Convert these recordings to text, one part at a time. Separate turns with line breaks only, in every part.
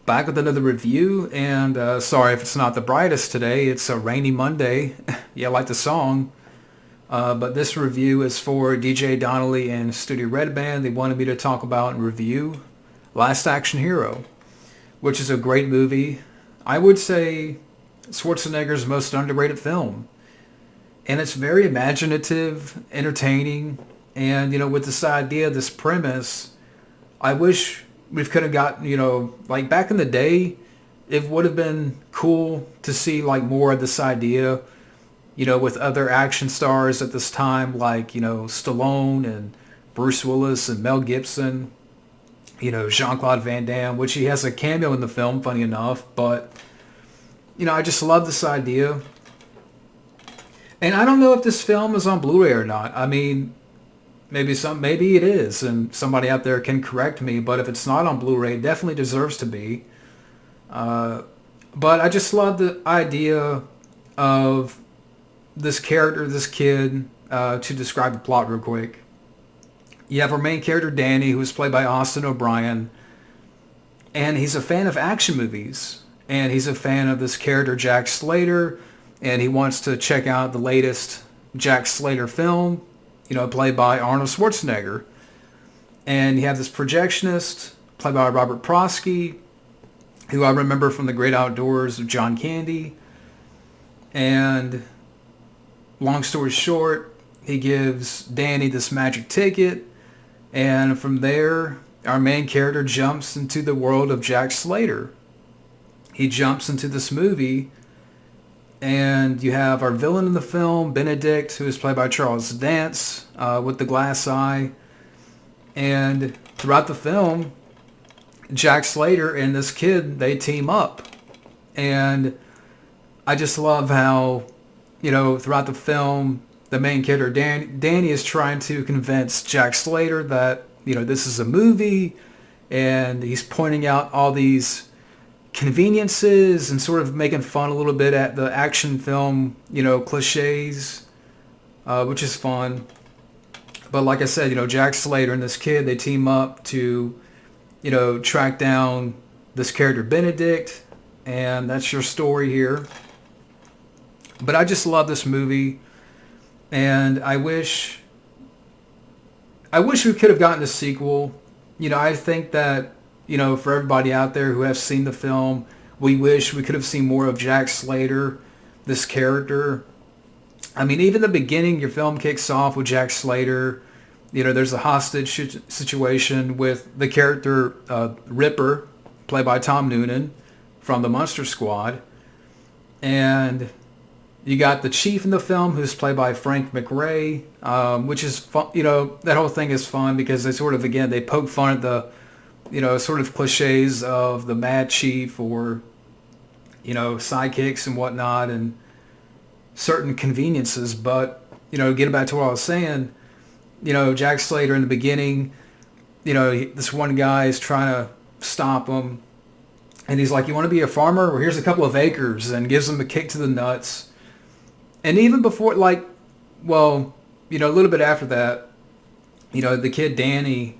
Back with another review, and sorry if it's not the brightest today. It's a rainy Monday. Yeah, I like the song. But this review is for DJ Donnelly and Studio Red Band. They wanted me to talk about and review Last Action Hero, which is a great movie. I would say Schwarzenegger's most underrated film. And it's very imaginative, entertaining, and, with this idea, this premise, I wish we could have got, like back in the day, it would have been cool to see like more of this idea, with other action stars at this time, like, Stallone and Bruce Willis and Mel Gibson, Jean-Claude Van Damme, which he has a cameo in the film, funny enough. But, I just love this idea. And I don't know if this film is on Blu-ray or not. I mean, maybe it is, and somebody out there can correct me. But if it's not on Blu-ray, it definitely deserves to be. But I just love the idea of this character, this kid. To describe the plot real quick, you have our main character Danny, who is played by Austin O'Brien, and he's a fan of action movies, and he's a fan of this character Jack Slater, and he wants to check out the latest Jack Slater film, played by Arnold Schwarzenegger. And you have this projectionist, played by Robert Prosky, who I remember from The Great Outdoors of John Candy. And long story short, he gives Danny this magic ticket, and from there, our main character jumps into the world of Jack Slater. He jumps into this movie, and you have our villain in the film, Benedict, who is played by Charles Dance, with the glass eye. And throughout the film, Jack Slater and this kid, they team up. And I just love how, throughout the film, the main character, Danny, is trying to convince Jack Slater that, this is a movie, and he's pointing out all these conveniences and sort of making fun a little bit at the action film, cliches, which is fun. But like I said, Jack Slater and this kid, they team up to, track down this character Benedict, and that's your story here. But I just love this movie, and I wish we could have gotten a sequel. I think that, for everybody out there who has seen the film, we wish we could have seen more of Jack Slater, this character. I mean, even the beginning, your film kicks off with Jack Slater. There's a hostage situation with the character Ripper, played by Tom Noonan from the Monster Squad. And you got the chief in the film, who's played by Frank McRae, which is fun. That whole thing is fun because they sort of, again, they poke fun at the, sort of cliches of the mad chief or, sidekicks and whatnot and certain conveniences. But, getting back to what I was saying, Jack Slater in the beginning, this one guy is trying to stop him. And he's like, you want to be a farmer? Well, here's a couple of acres, and gives him a kick to the nuts. And even before, a little bit after that, the kid Danny,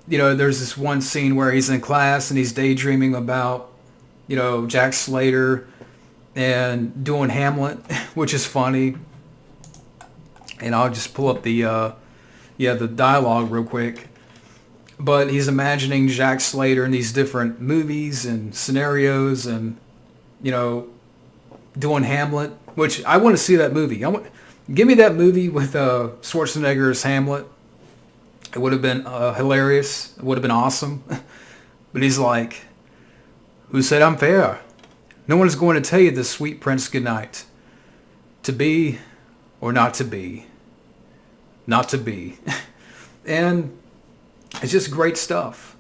there's this one scene where he's in class and he's daydreaming about, Jack Slater and doing Hamlet, which is funny. And I'll just pull up the dialogue real quick. But he's imagining Jack Slater in these different movies and scenarios and, doing Hamlet, which I want to see that movie. Give me that movie with Schwarzenegger as Hamlet. It would have been hilarious. It would have been awesome. But he's like, who said I'm fair? No one is going to tell you this, sweet prince, goodnight. To be or not to be. Not to be. And it's just great stuff.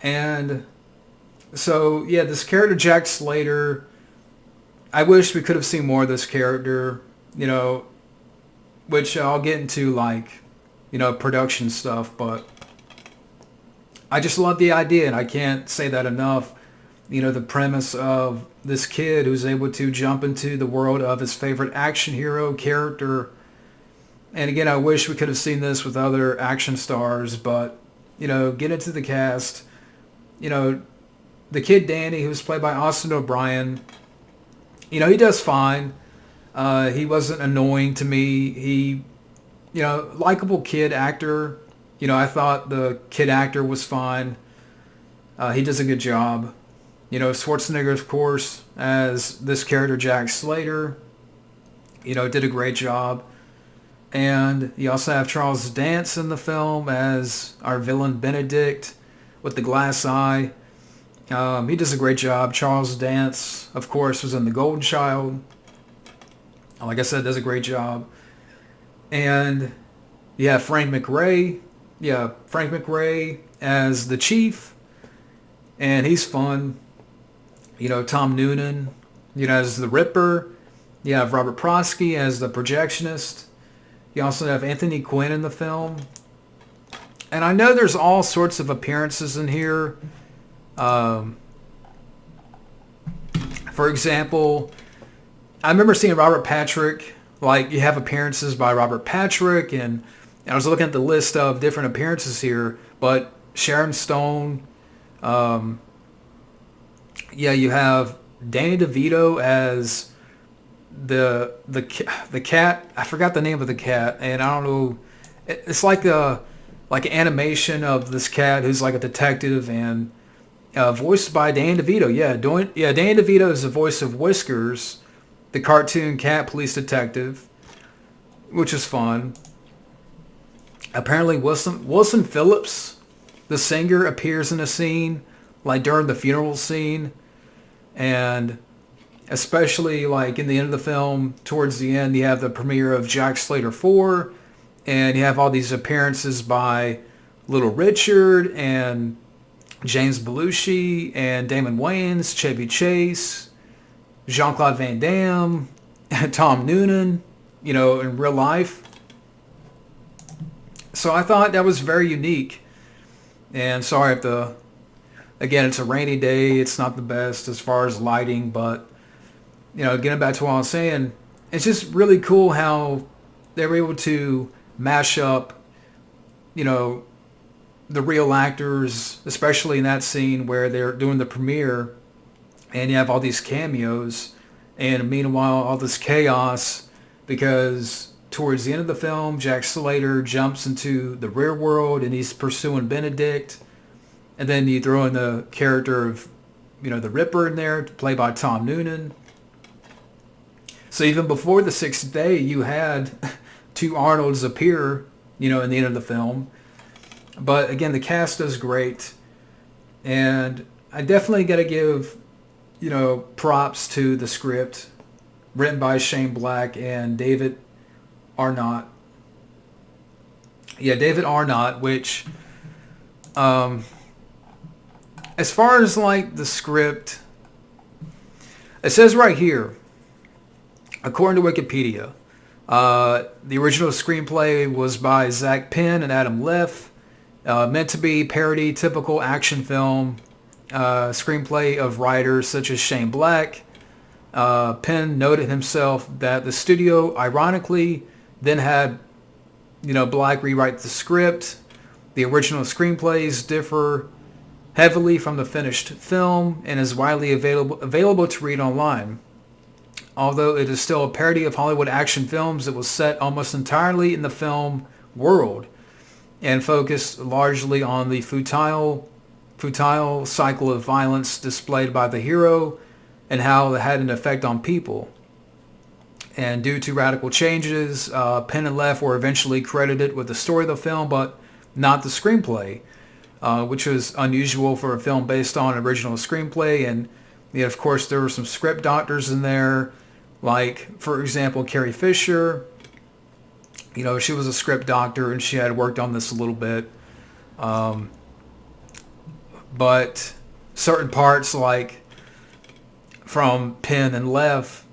And so, yeah, this character Jack Slater, I wish we could have seen more of this character, which I'll get into, production stuff, but I just love the idea, and I can't say that enough. The premise of this kid who's able to jump into the world of his favorite action hero character. And again, I wish we could have seen this with other action stars, but, get into the cast, the kid Danny, who's played by Austin O'Brien, he does fine. He wasn't annoying to me. He, likable kid actor. I thought the kid actor was fine. He does a good job. Schwarzenegger, of course, as this character Jack Slater, did a great job. And you also have Charles Dance in the film as our villain Benedict with the glass eye. He does a great job. Charles Dance, of course, was in The Golden Child. Like I said, does a great job. And you have Frank McRae. Yeah, Frank McRae as the chief. And he's fun. Tom Noonan, as the Ripper. You have Robert Prosky as the projectionist. You also have Anthony Quinn in the film. And I know there's all sorts of appearances in here. For example, I remember seeing Robert Patrick. Like, you have appearances by Robert Patrick, and I was looking at the list of different appearances here. But Sharon Stone, you have Danny DeVito as the cat. I forgot the name of the cat, and I don't know. It's like an animation of this cat who's like a detective, and voiced by Danny DeVito. Danny DeVito is the voice of Whiskers, the cartoon cat police detective, which is fun. Apparently, Wilson Phillips, the singer, appears in a scene, like during the funeral scene, and especially like in the end of the film, towards the end, you have the premiere of Jack Slater 4, and you have all these appearances by Little Richard and James Belushi and Damon Wayans, Chevy Chase, Jean-Claude Van Damme, Tom Noonan, in real life. So I thought that was very unique. And sorry if again, it's a rainy day. It's not the best as far as lighting, but, getting back to what I was saying, it's just really cool how they were able to mash up, the real actors, especially in that scene where they're doing the premiere, and you have all these cameos, and meanwhile, all this chaos, because towards the end of the film, Jack Slater jumps into the rear world, and he's pursuing Benedict. And then you throw in the character of, the Ripper in there, played by Tom Noonan. So even before the sixth day, you had two Arnolds appear, in the end of the film. But again, the cast does great. And I definitely got to give, props to the script written by Shane Black and David Arnott. Yeah, David Arnott, which... as far as like the script, it says right here, according to Wikipedia, the original screenplay was by Zach Penn and Adam Leff, meant to be parody typical action film screenplay of writers such as Shane Black. Penn noted himself that the studio ironically then had, Black rewrite the script. The original screenplays differ heavily from the finished film and is widely available to read online. Although it is still a parody of Hollywood action films, it was set almost entirely in the film world and focused largely on the futile cycle of violence displayed by the hero and how it had an effect on people. And due to radical changes, Penn and Leff were eventually credited with the story of the film, but not the screenplay. Which was unusual for a film based on an original screenplay. And of course, there were some script doctors in there, like, for example, Carrie Fisher. She was a script doctor, and she had worked on this a little bit. But certain parts, like, from Penn and Leff,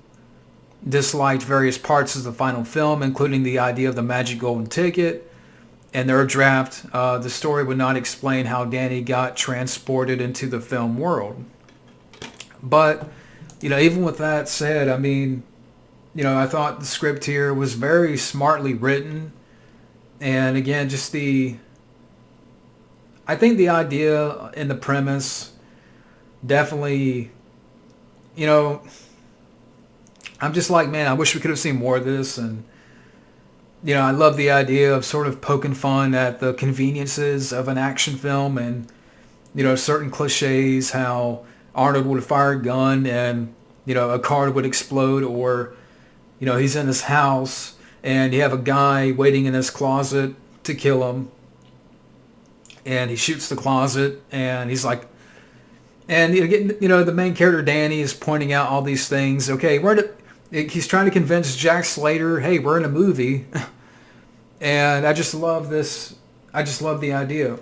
disliked various parts of the final film, including the idea of the magic golden ticket. In their draft, the story would not explain how Danny got transported into the film world. But, even with that said, I mean, I thought the script here was very smartly written. And again, I think the idea and the premise definitely, you know, I'm just like, man, I wish we could have seen more of this. And, you know, I love the idea of sort of poking fun at the conveniences of an action film and, you know, certain cliches, how Arnold would fire a gun and, you know, a car would explode, or, you know, he's in his house and you have a guy waiting in his closet to kill him. And he shoots the closet and he's like, and you know, the main character Danny is pointing out all these things. Okay, he's trying to convince Jack Slater, hey, we're in a movie. And I just love this. I just love the idea.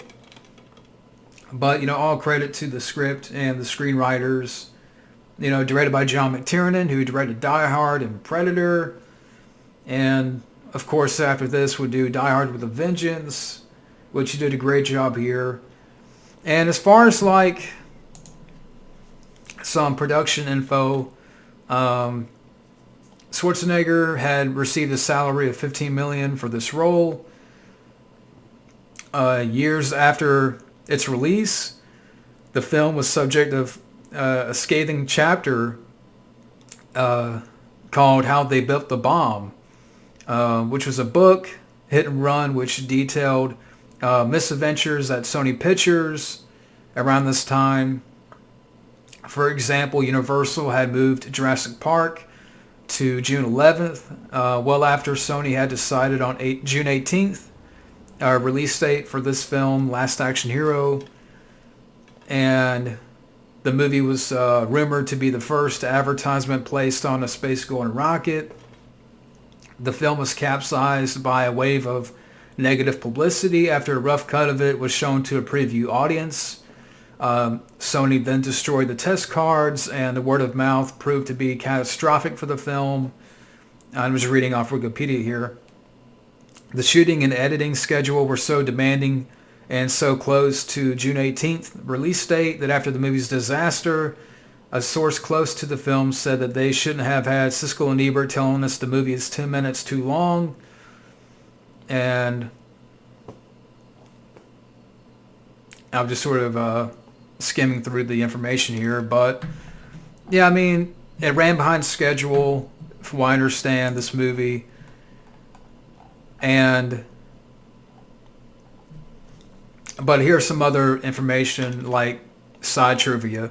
But, you know, all credit to the script and the screenwriters. You know, directed by John McTiernan, who directed Die Hard and Predator. And, of course, after this would do Die Hard with a Vengeance, which he did a great job here. And as far as, like, some production info, Schwarzenegger had received a salary of $15 million for this role. Years after its release, the film was subject of a scathing chapter called How They Built the Bomb, which was a book, hit and run, which detailed misadventures at Sony Pictures around this time. For example, Universal had moved Jurassic Park to June 11th, well after Sony had decided on June 18th, release date for this film, Last Action Hero. And the movie was rumored to be the first advertisement placed on a space-going rocket. The film was capsized by a wave of negative publicity after a rough cut of it was shown to a preview audience. Sony then destroyed the test cards, and the word of mouth proved to be catastrophic for the film. I'm just reading off Wikipedia here. The shooting and editing schedule were so demanding and so close to June 18th release date that after the movie's disaster, a source close to the film said that they shouldn't have had Siskel and Ebert telling us the movie is 10 minutes too long. And I'm just sort of skimming through the information here, but yeah, I mean, it ran behind schedule, from what I understand, this movie. But here's some other information, like side trivia.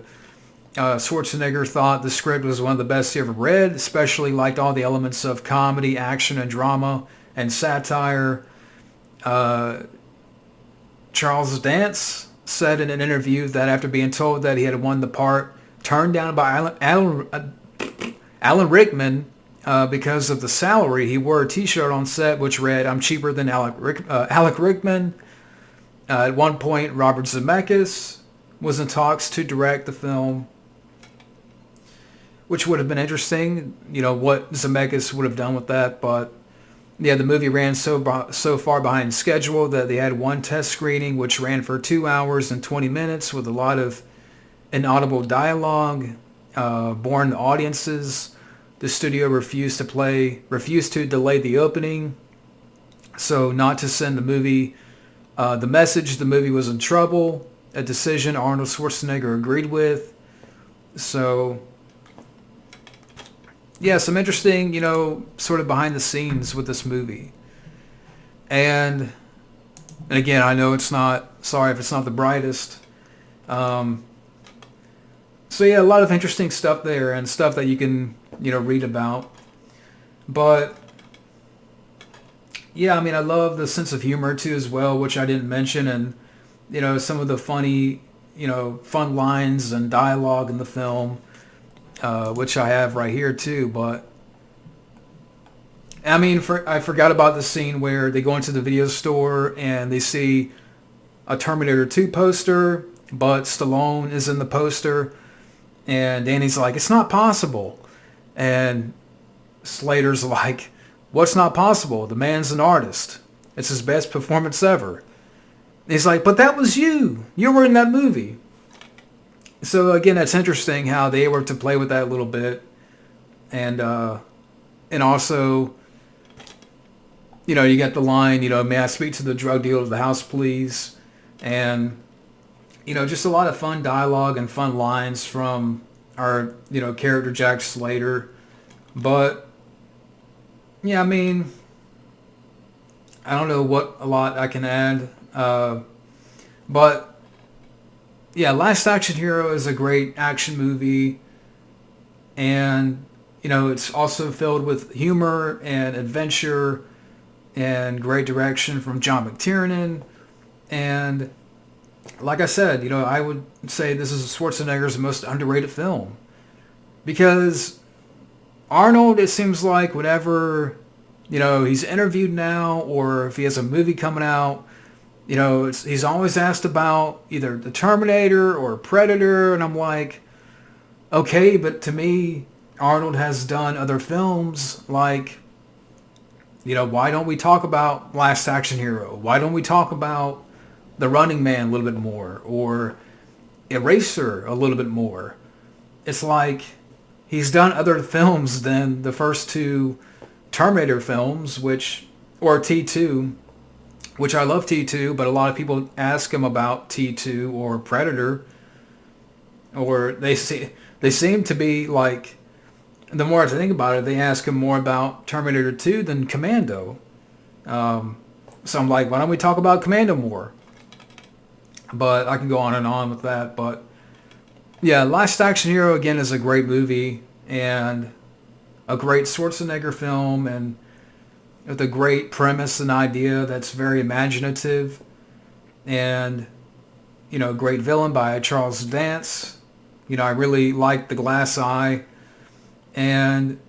Schwarzenegger thought the script was one of the best he ever read, especially liked all the elements of comedy, action, and drama, and satire. Charles Dance said in an interview that after being told that he had won the part turned down by Alan Rickman because of the salary, he wore a T-shirt on set which read, "I'm cheaper than Alec Rickman." At one point, Robert Zemeckis was in talks to direct the film, which would have been interesting, you know, what Zemeckis would have done with that. But yeah, the movie ran so far behind schedule that they had one test screening, which ran for 2 hours and 20 minutes with a lot of inaudible dialogue, boring audiences. The studio refused to delay the opening, so not to send the movie the message the movie was in trouble, a decision Arnold Schwarzenegger agreed with. So yeah, some interesting, you know, sort of behind the scenes with this movie. And again, I know it's not, sorry if it's not the brightest. So yeah, a lot of interesting stuff there and stuff that you can, you know, read about. But yeah, I mean, I love the sense of humor too as well, which I didn't mention, and you know, some of the funny, you know, fun lines and dialogue in the film, which I have right here too. But I mean, I forgot about the scene where they go into the video store and they see a Terminator 2 poster, but Stallone is in the poster, and Danny's like, "It's not possible," and Slater's like, "What's not possible? The man's an artist. It's his best performance ever." And he's like, "But that was you. You were in that movie." So again, that's interesting how they were to play with that a little bit, and also, you know, you got the line, you know, "May I speak to the drug dealer of the house, please?" And just a lot of fun dialogue and fun lines from our, character Jack Slater. But, yeah, I mean, I don't know what a lot I can add. But, yeah, Last Action Hero is a great action movie. And, it's also filled with humor and adventure and great direction from John McTiernan. And like I said, I would say this is Schwarzenegger's most underrated film. Because Arnold, it seems like whenever, he's interviewed now or if he has a movie coming out, he's always asked about either the Terminator or Predator. And I'm like, okay, but to me, Arnold has done other films like, why don't we talk about Last Action Hero? Why don't we talk about The Running Man a little bit more? Or Eraser a little bit more? It's like he's done other films than the first two Terminator films, or T2, which I love T2, but a lot of people ask him about T2 or Predator, or they seem to be like, the more I think about it, they ask him more about Terminator 2 than Commando. So I'm like, why don't we talk about Commando more? But I can go on and on with that. But yeah, Last Action Hero, again, is a great movie and a great Schwarzenegger film, and with a great premise and idea that's very imaginative, and, a great villain by Charles Dance. I really like The Glass Eye, and,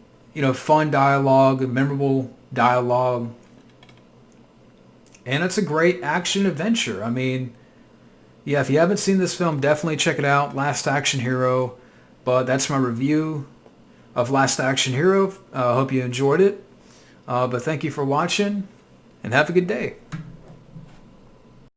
fun dialogue, memorable dialogue. And it's a great action adventure. I mean, yeah, if you haven't seen this film, definitely check it out, Last Action Hero. But that's my review of Last Action Hero. I hope you enjoyed it. But thank you for watching, and have a good day.